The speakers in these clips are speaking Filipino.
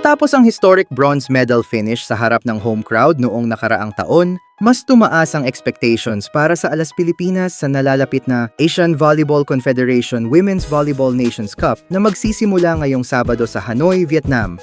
Matapos ang historic bronze medal finish sa harap ng home crowd noong nakaraang taon, mas tumaas ang expectations para sa Alas Pilipinas sa nalalapit na Asian Volleyball Confederation Women's Volleyball Nations Cup na magsisimula ngayong Sabado sa Hanoi, Vietnam.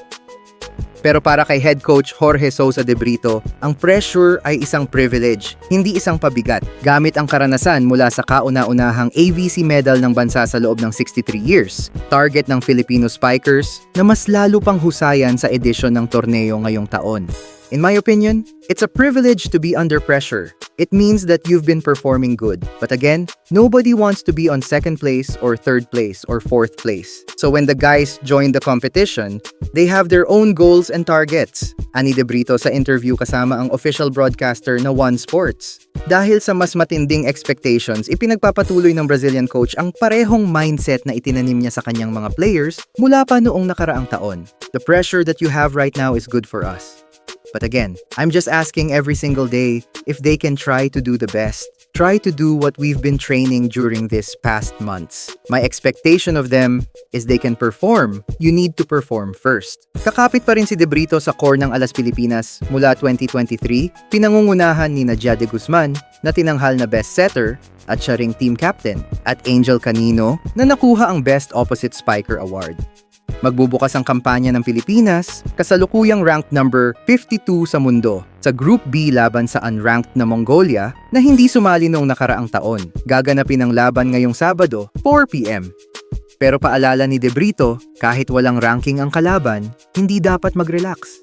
Pero para kay head coach Jorge Sousa de Brito, ang pressure ay isang privilege, hindi isang pabigat. Gamit ang karanasan mula sa kauna-unahang AVC medal ng bansa sa loob ng 63 years, target ng Filipino spikers na mas lalo pang husayan sa edisyon ng torneo ngayong taon. In my opinion, it's a privilege to be under pressure. It means that you've been performing good. But again, nobody wants to be on second place or third place or fourth place. So when the guys join the competition, they have their own goals and targets. Ani De Brito sa interview kasama ang official broadcaster na One Sports. Dahil sa mas matinding expectations, ipinagpapatuloy ng Brazilian coach ang parehong mindset na itinanim niya sa kanyang mga players mula pa noong nakaraang taon. The pressure that you have right now is good for us. But again, I'm just asking every single day if they can try to do the best. Try to do what we've been training during these past months. My expectation of them is they can perform. You need to perform first. Kakapit pa rin si De Brito sa core ng Alas Pilipinas mula 2023, pinangungunahan ni Nadia de Guzman na tinanghal na best setter at siya ring team captain, at Angel Canino na nakuha ang Best Opposite Spiker Award. Magbubukas ang kampanya ng Pilipinas, kasalukuyang ranked number 52 sa mundo, sa Group B laban sa unranked na Mongolia na hindi sumali noong nakaraang taon. Gaganapin ang laban ngayong Sabado, 4 p.m. Pero paalala ni De Brito, kahit walang ranking ang kalaban, hindi dapat mag-relax.